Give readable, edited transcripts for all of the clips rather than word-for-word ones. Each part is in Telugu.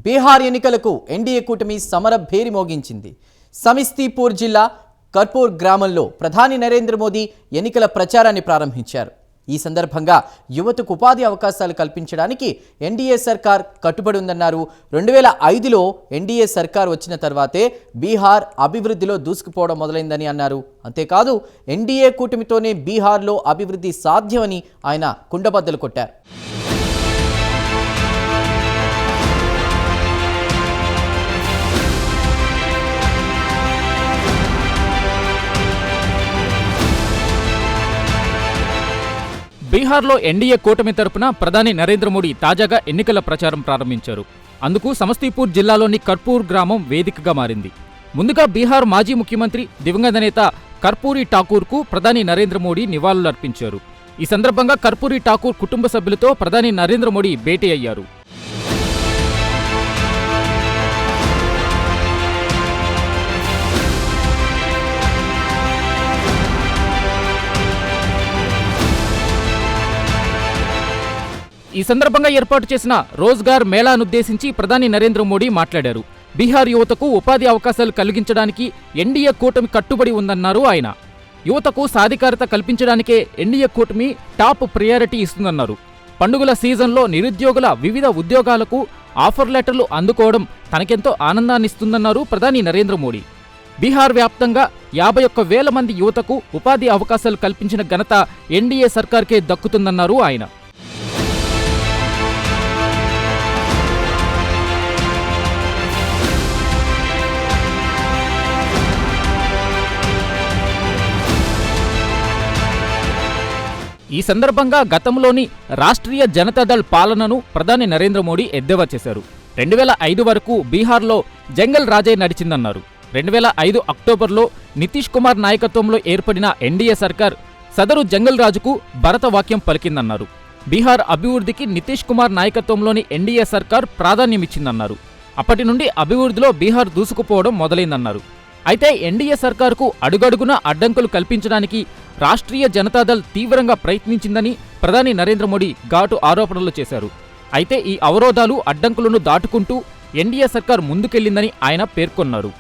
బీహార్ ఎన్నికలకు ఎన్డీఏ కూటమి సమర భేరి మోగించింది. సమస్తీపూర్ జిల్లా కర్పూర్ గ్రామంలో ప్రధాని నరేంద్ర మోదీ ఎన్నికల ప్రచారాన్ని ప్రారంభించారు. ఈ సందర్భంగా యువతకు ఉపాధి అవకాశాలు కల్పించడానికి ఎన్డీఏ సర్కార్ కట్టుబడి ఉందన్నారు. 2005లో ఎన్డీఏ సర్కార్ వచ్చిన తర్వాతే బీహార్ అభివృద్ధిలో దూసుకుపోవడం మొదలైందని అన్నారు. అంతేకాదు ఎన్డీఏ కూటమితోనే బీహార్లో అభివృద్ధి సాధ్యమని ఆయన కుండబద్దలు కొట్టారు. బీహార్లో ఎన్డీఏ కూటమి తరపున ప్రధాని నరేంద్ర మోడీ తాజాగా ఎన్నికల ప్రచారం ప్రారంభించారు. అందుకు సమస్తీపూర్ జిల్లాలోని కర్పూర్ గ్రామం వేదికగా మారింది. ముందుగా బీహార్ మాజీ ముఖ్యమంత్రి దివంగత నేత కర్పూరి ఠాకూర్కు ప్రధాని నరేంద్ర మోడీ నివాళులర్పించారు. ఈ సందర్భంగా కర్పూరి ఠాకూర్ కుటుంబ సభ్యులతో ప్రధాని నరేంద్ర మోడీ భేటీ అయ్యారు. ఈ సందర్భంగా ఏర్పాటు చేసిన రోజ్గార్ మేళానుద్దేశించి ప్రధాని నరేంద్ర మోడీ మాట్లాడారు. బీహార్ యువతకు ఉపాధి అవకాశాలు కలిగించడానికి ఎన్డీఏ కూటమి కట్టుబడి ఉందన్నారు ఆయన. యువతకు సాధికారత కల్పించడానికే ఎన్డీఏ కూటమి టాప్ ప్రయారిటీ ఇస్తుందన్నారు. పండుగల సీజన్లో నిరుద్యోగుల వివిధ ఉద్యోగాలకు ఆఫర్ లెటర్లు అందుకోవడం తనకెంతో ఆనందాన్నిస్తుందన్నారు ప్రధాని నరేంద్ర మోడీ. బీహార్ వ్యాప్తంగా 51,000 మంది యువతకు ఉపాధి అవకాశాలు కల్పించిన ఘనత ఎన్డీఏ సర్కార్కే దక్కుతుందన్నారు ఆయన. ఈ సందర్భంగా గతంలోని రాష్ట్రీయ జనతాదళ్ పాలనను ప్రధాని నరేంద్ర మోడీ ఎద్దేవా చేశారు. 2005 వరకు బీహార్లో జంగల్ రాజే నడిచిందన్నారు. 2005 అక్టోబర్లో నితీష్ కుమార్ నాయకత్వంలో ఏర్పడిన ఎన్డీఏ సర్కార్ సదరు జంగల్ రాజుకు భరతవాక్యం పలికిందన్నారు. బీహార్ అభివృద్ధికి నితీష్ కుమార్ నాయకత్వంలోని ఎన్డీఏ సర్కార్ ప్రాధాన్యమిచ్చిందన్నారు. అప్పటి నుండి అభివృద్ధిలో బీహార్ దూసుకుపోవడం మొదలైందన్నారు. అయితే ఎన్డీఏ సర్కార్కు అడుగడుగున అడ్డంకులు కల్పించడానికి రాష్ట్రీయ జనతాదళ్ తీవ్రంగా ప్రయత్నించిందని ప్రధాని నరేంద్ర మోడీ ఘాటు ఆరోపణలు చేశారు. అయితే ఈ అవరోధాలు అడ్డంకులను దాటుకుంటూ ఎన్డీఏ సర్కార్ ముందుకెళ్లిందని ఆయన పేర్కొన్నారు.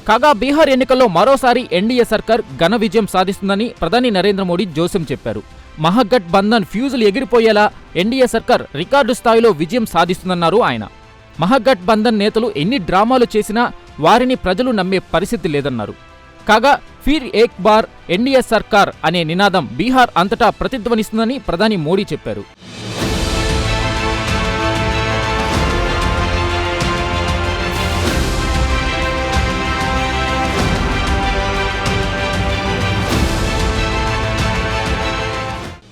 కాగా బీహార్ ఎన్నికల్లో మరోసారి ఎన్డీఏ సర్కార్ ఘన విజయం సాధిస్తుందని ప్రధాని నరేంద్ర మోడీ జోస్యం చెప్పారు. మహాగఠ్ బంధన్ ఫ్యూజులు ఎగిరిపోయేలా ఎన్డీఏ సర్కార్ రికార్డు స్థాయిలో విజయం సాధిస్తుందన్నారు ఆయన. మహాగఠ్ బంధన్ నేతలు ఎన్ని డ్రామాలు చేసినా వారిని ప్రజలు నమ్మే పరిస్థితి లేదన్నారు. కాగా ఫిర్ ఏక్ బార్ ఎన్డీఏ సర్కార్ అనే నినాదం బీహార్ అంతటా ప్రతిధ్వనిస్తుందని ప్రధాని మోడీ చెప్పారు.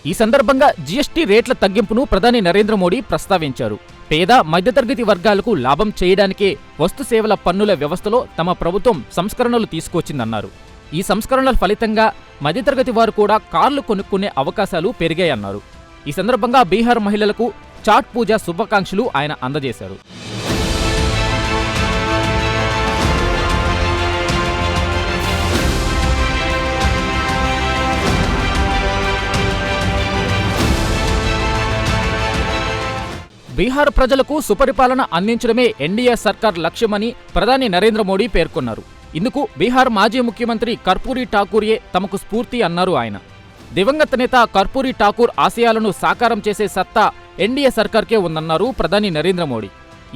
ఈ సందర్భంగా జీఎస్టీ రేట్ల తగ్గింపును ప్రధాని నరేంద్ర మోడీ ప్రస్తావించారు. పేద మధ్యతరగతి వర్గాలకు లాభం చేయడానికే వస్తు సేవల పన్నుల వ్యవస్థలో తమ ప్రభుత్వం సంస్కరణలు తీసుకొచ్చిందన్నారు. ఈ సంస్కరణల ఫలితంగా మధ్యతరగతి వారు కూడా కార్లు కొనుక్కునే అవకాశాలు పెరిగాయన్నారు. ఈ సందర్భంగా బీహార్ మహిళలకు చాట్ పూజ శుభాకాంక్షలు ఆయన అందజేశారు. బీహార్ ప్రజలకు సుపరిపాలన అందించడమే ఎన్డీఏ సర్కార్ లక్ష్యమని ప్రధాని నరేంద్ర మోడీ పేర్కొన్నారు. ఇందుకు బీహార్ మాజీ ముఖ్యమంత్రి కర్పూరి ఠాకూర్యే తమకు స్ఫూర్తి అన్నారు ఆయన. దివంగత నేత కర్పూరి ఠాకూర్ ఆశయాలను సాకారం చేసే సత్తా ఎన్డీఏ సర్కార్కే ఉందన్నారు ప్రధాని నరేంద్ర మోడీ.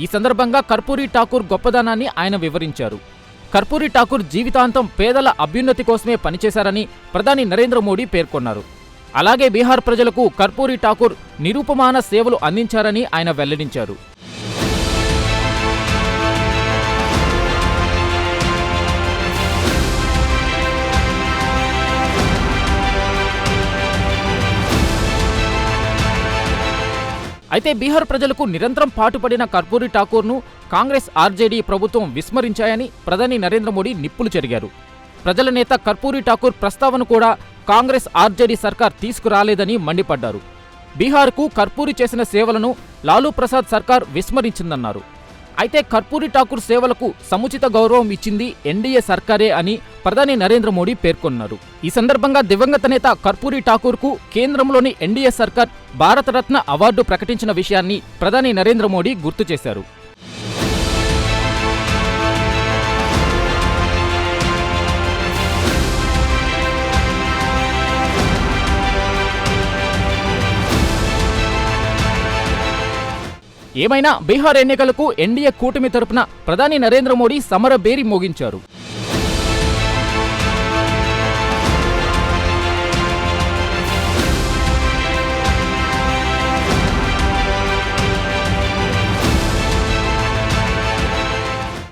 ఈ సందర్భంగా కర్పూరి ఠాకూర్ గొప్పదనాన్ని ఆయన వివరించారు. కర్పూరి ఠాకూర్ జీవితాంతం పేదల అభ్యున్నతి కోసమే పనిచేశారని ప్రధాని నరేంద్ర మోడీ పేర్కొన్నారు. అలాగే బీహార్ ప్రజలకు కర్పూరి ఠాకూర్ నిరూపమాన సేవలు అందించారని ఆయన వెల్లడించారు. అయితే బీహార్ ప్రజలకు నిరంతరం పాటుపడిన కర్పూరి ఠాకూర్ను కాంగ్రెస్ ఆర్జేడీ ప్రభుత్వం విస్మరించాయని ప్రధాని నరేంద్ర మోడీ నిప్పులు చెరిగారు. ప్రజల నేత కర్పూరి ఠాకూర్ ప్రస్తావన కూడా కాంగ్రెస్ ఆర్జేడీ సర్కార్ తీసుకురాలేదని మండిపడ్డారు. బీహార్కు కర్పూరి చేసిన సేవలను లాలూ ప్రసాద్ సర్కార్ విస్మరించిందన్నారు. అయితే కర్పూరి ఠాకూర్ సేవలకు సముచిత గౌరవం ఇచ్చింది ఎన్డీఏ సర్కారే అని ప్రధాని నరేంద్ర మోడీ పేర్కొన్నారు. ఈ సందర్భంగా దివంగత నేత కర్పూరి ఠాకూర్కు కేంద్రంలోని ఎన్డీఏ సర్కార్ భారతరత్న అవార్డు ప్రకటించిన విషయాన్ని ప్రధాని నరేంద్ర మోడీ గుర్తు చేశారు. ఏమైనా బీహార్ ఎన్నికలకు ఎన్డీఏ కూటమి తరపున ప్రధాని నరేంద్ర మోడీ సమరభేరి మోగించారు.